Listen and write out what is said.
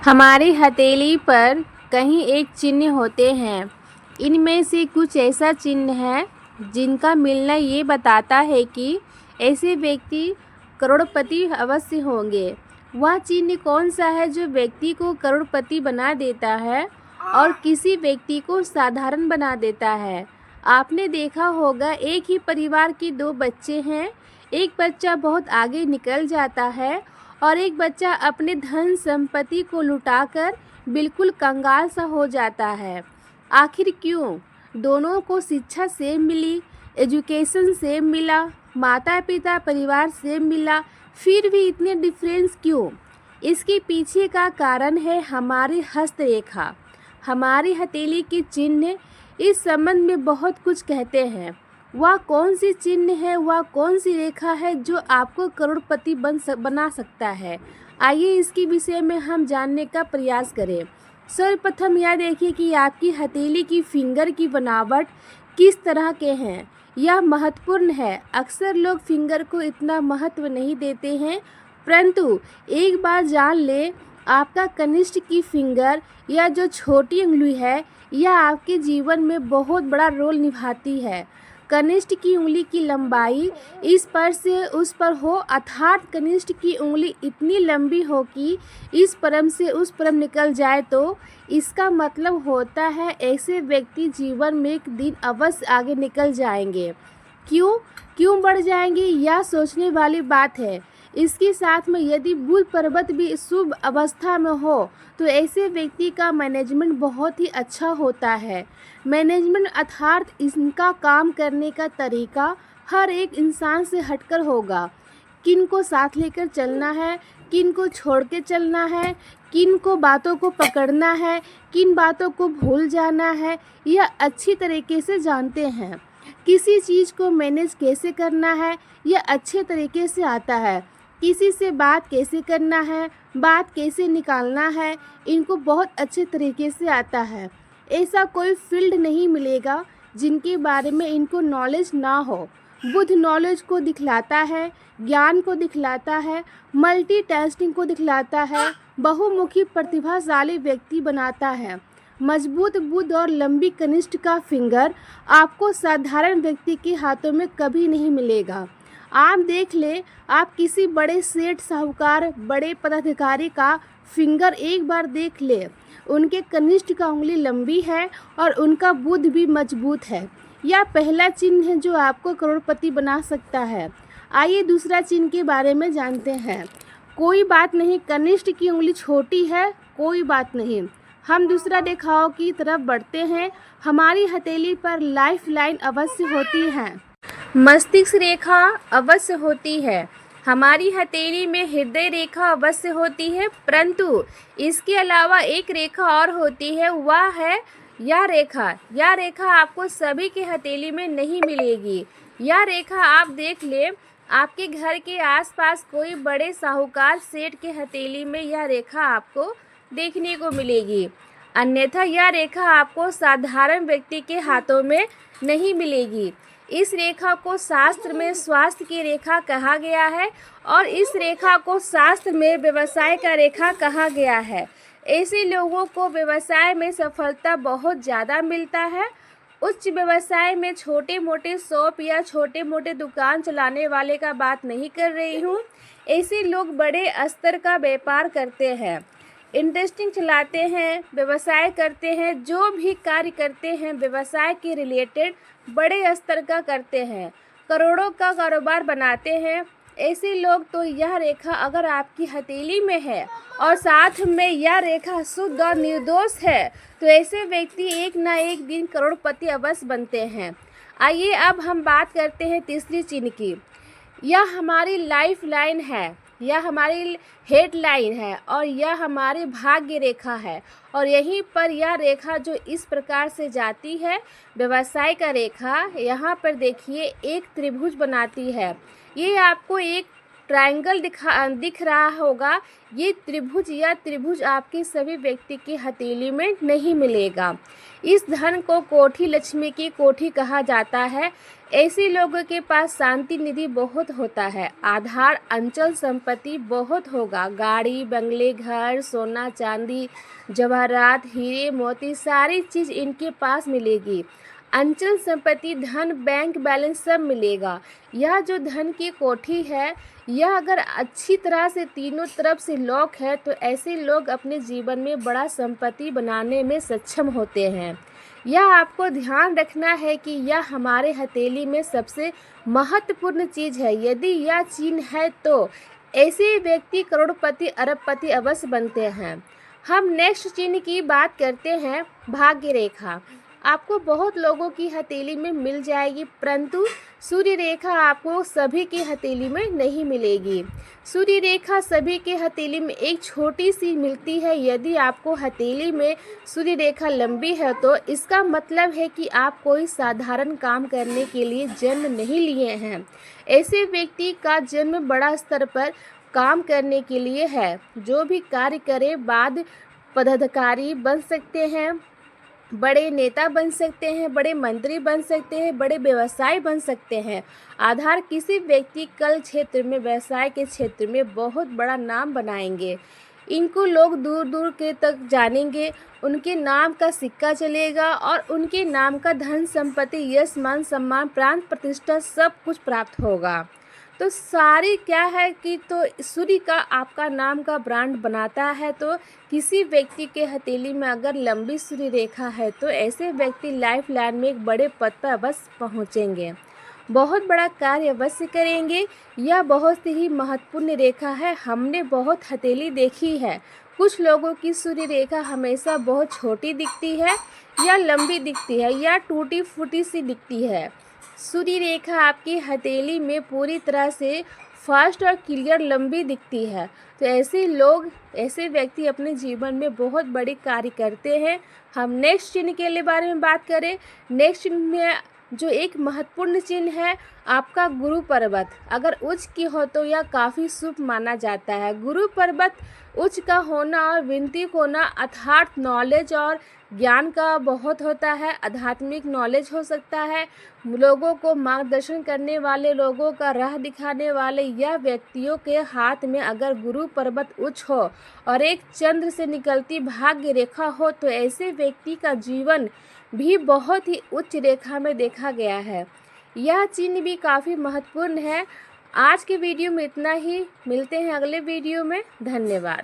हमारी हथेली पर कहीं एक चिन्ह होते हैं। इनमें से कुछ ऐसा चिन्ह है जिनका मिलना ये बताता है कि ऐसे व्यक्ति करोड़पति अवश्य होंगे। वह चिन्ह कौन सा है जो व्यक्ति को करोड़पति बना देता है और किसी व्यक्ति को साधारण बना देता है? आपने देखा होगा, एक ही परिवार के दो बच्चे हैं। एक बच्चा बहुत आगे निकल जाता है और एक बच्चा अपने धन संपत्ति को लुटाकर बिल्कुल कंगाल सा हो जाता है। आखिर क्यों? दोनों को शिक्षा सेम मिली, एजुकेशन सेम मिला, माता पिता परिवार सेम मिला, फिर भी इतने डिफरेंस क्यों? इसके पीछे का कारण है हमारी हस्तरेखा। हमारी हथेली के चिन्ह इस संबंध में बहुत कुछ कहते हैं। वह कौन सी चिन्ह है, वह कौन सी रेखा है जो आपको करोड़पति बना सकता है? आइए इसके विषय में हम जानने का प्रयास करें। सर्वप्रथम यह देखिए कि आपकी हथेली की फिंगर की बनावट किस तरह के हैं। यह महत्वपूर्ण है। अक्सर लोग फिंगर को इतना महत्व नहीं देते हैं, परंतु एक बार जान ले, आपका कनिष्ठ की फिंगर या जो छोटी उंगली है, यह आपके जीवन में बहुत बड़ा रोल निभाती है। कनिष्ठ की उंगली की लंबाई इस पर से उस पर हो, अर्थात कनिष्ठ की उंगली इतनी लंबी हो कि इस परम से उस परम निकल जाए, तो इसका मतलब होता है ऐसे व्यक्ति जीवन में एक दिन अवश्य आगे निकल जाएंगे। क्यों क्यों बढ़ जाएंगे, यह सोचने वाली बात है। इसके साथ में यदि बुध पर्वत भी शुभ अवस्था में हो तो ऐसे व्यक्ति का मैनेजमेंट बहुत ही अच्छा होता है। मैनेजमेंट अर्थात इनका काम करने का तरीका हर एक इंसान से हटकर होगा। किन को साथ लेकर चलना है, किन को छोड़ के चलना है, किन को बातों को पकड़ना है, किन बातों को भूल जाना है, यह अच्छी तरीके से जानते हैं। किसी चीज़ को मैनेज कैसे करना है, यह अच्छे तरीके से आता है। किसी से बात कैसे करना है, बात कैसे निकालना है, इनको बहुत अच्छे तरीके से आता है। ऐसा कोई फील्ड नहीं मिलेगा जिनके बारे में इनको नॉलेज ना हो। बुध नॉलेज को दिखलाता है, ज्ञान को दिखलाता है, मल्टीटास्किंग को दिखलाता है, बहुमुखी प्रतिभाशाली व्यक्ति बनाता है। मजबूत बुध और लंबी कनिष्ठ का फिंगर आपको साधारण व्यक्ति के हाथों में कभी नहीं मिलेगा। आप देख ले, आप किसी बड़े सेठ साहूकार, बड़े पदाधिकारी का फिंगर एक बार देख ले, उनके कनिष्ठ का उंगली लंबी है और उनका बुध भी मजबूत है। यह पहला चिन्ह है जो आपको करोड़पति बना सकता है। आइए दूसरा चिन्ह के बारे में जानते हैं। कोई बात नहीं, कनिष्ठ की उंगली छोटी है, कोई बात नहीं। हम दूसरा रेखाओं की तरफ बढ़ते हैं। हमारी हथेली पर लाइफ लाइन अवश्य होती है, मस्तिष्क रेखा अवश्य होती है, हमारी हथेली में हृदय रेखा अवश्य होती है, परंतु इसके अलावा एक रेखा और होती है, वह है यह रेखा। यह रेखा आपको सभी के हथेली में नहीं मिलेगी। यह रेखा आप देख ले, आपके घर के आसपास कोई बड़े साहूकार सेठ के हथेली में यह रेखा आपको देखने को मिलेगी, अन्यथा यह रेखा आपको साधारण व्यक्ति के हाथों में नहीं मिलेगी। इस रेखा को शास्त्र में स्वास्थ्य की रेखा कहा गया है और इस रेखा को शास्त्र में व्यवसाय का रेखा कहा गया है। ऐसे लोगों को व्यवसाय में सफलता बहुत ज़्यादा मिलता है। उच्च व्यवसाय में छोटे मोटे शॉप या छोटे मोटे दुकान चलाने वाले का बात नहीं कर रही हूँ। ऐसे लोग बड़े स्तर का व्यापार करते हैं, इंडस्ट्री चलाते हैं, व्यवसाय करते हैं, जो भी कार्य करते हैं व्यवसाय के रिलेटेड बड़े स्तर का करते हैं, करोड़ों का कारोबार बनाते हैं। ऐसे लोग, तो यह रेखा अगर आपकी हथेली में है और साथ में यह रेखा शुद्ध और निर्दोष है, तो ऐसे व्यक्ति एक ना एक दिन करोड़पति अवश्य बनते हैं। आइए अब हम बात करते हैं तीसरी चिन्ह की। यह हमारी लाइफ लाइन है, यह हमारी हेडलाइन है और यह हमारी भाग्य रेखा है। और यहीं पर यह रेखा जो इस प्रकार से जाती है, व्यवसाय का रेखा, यहाँ पर देखिए एक त्रिभुज बनाती है। ये आपको एक ट्रायंगल दिख रहा होगा, ये त्रिभुज या त्रिभुज आपके सभी व्यक्ति की हथेली में नहीं मिलेगा। इस धन को कोठी लक्ष्मी की कोठी कहा जाता है। ऐसे लोगों के पास शांति निधि बहुत होता है। आधार अंचल संपत्ति बहुत होगा। गाड़ी, बंगले, घर, सोना चांदी, जवाहरात, हीरे मोती सारी चीज़ इनके पास मिलेगी। अंचल संपत्ति, धन, बैंक बैलेंस सब मिलेगा। यह जो धन की कोठी है, यह अगर अच्छी तरह से तीनों तरफ से लॉक है तो ऐसे लोग अपने जीवन में बड़ा संपत्ति बनाने में सक्षम होते हैं। यह आपको ध्यान रखना है कि यह हमारे हथेली में सबसे महत्वपूर्ण चीज़ है। यदि यह चिन्ह है तो ऐसे व्यक्ति करोड़पति अरबपति अवश्य बनते हैं। हम नेक्स्ट चिन्ह की बात करते हैं, भाग्य रेखा। आपको बहुत लोगों की हथेली में मिल जाएगी, परंतु सूर्य रेखा आपको सभी की हथेली में नहीं मिलेगी। सूर्य रेखा सभी के हथेली में एक छोटी सी मिलती है। यदि आपको हथेली में सूर्य रेखा लंबी है तो इसका मतलब है कि आप कोई साधारण काम करने के लिए जन्म नहीं लिए हैं। ऐसे व्यक्ति का जन्म बड़ा स्तर पर काम करने के लिए है। जो भी कार्य करे, बाद पदाधिकारी बन सकते हैं, बड़े नेता बन सकते हैं, बड़े मंत्री बन सकते हैं, बड़े व्यवसाय बन सकते हैं। आधार किसी व्यक्ति कल क्षेत्र में, व्यवसाय के क्षेत्र में बहुत बड़ा नाम बनाएंगे। इनको लोग दूर दूर के तक जानेंगे। उनके नाम का सिक्का चलेगा और उनके नाम का धन संपत्ति, यश, मान, सम्मान, प्रांत प्रतिष्ठा सब कुछ प्राप्त होगा। तो सारी क्या है कि तो सूर्य का आपका नाम का ब्रांड बनाता है। तो किसी व्यक्ति के हथेली में अगर लंबी सूर्य रेखा है तो ऐसे व्यक्ति लाइफ लाइन में एक बड़े पद पर अवश्य पहुँचेंगे, बहुत बड़ा कार्य अवश्य करेंगे। यह बहुत ही महत्वपूर्ण रेखा है। हमने बहुत हथेली देखी है। कुछ लोगों की सूर्य रेखा हमेशा बहुत छोटी दिखती है या लंबी दिखती है या टूटी फूटी सी दिखती है। सूर्य रेखा आपकी हथेली में पूरी तरह से फास्ट और क्लियर लंबी दिखती है। तो ऐसे लोग, ऐसे व्यक्ति अपने जीवन में बहुत बड़े कार्य करते हैं। हम नेक्स्ट चिन्ह के लिए बारे में बात करें। नेक्स्ट चिन्ह में जो एक महत्वपूर्ण चिन्ह है आपका गुरु पर्वत। अगर उच्च की हो तो यह काफ़ी शुभ माना जाता है। गुरु पर्वत उच्च का होना और विनती होना अर्थात नॉलेज और ज्ञान का बहुत होता है। आध्यात्मिक नॉलेज हो सकता है, लोगों को मार्गदर्शन करने वाले, लोगों का राह दिखाने वाले। यह व्यक्तियों के हाथ में अगर गुरु पर्वत उच्च हो और एक चंद्र से निकलती भाग्य रेखा हो तो ऐसे व्यक्ति का जीवन भी बहुत ही उच्च रेखा में देखा गया है। यह चिन्ह भी काफ़ी महत्वपूर्ण है। आज के वीडियो में इतना ही। मिलते हैं अगले वीडियो में। धन्यवाद।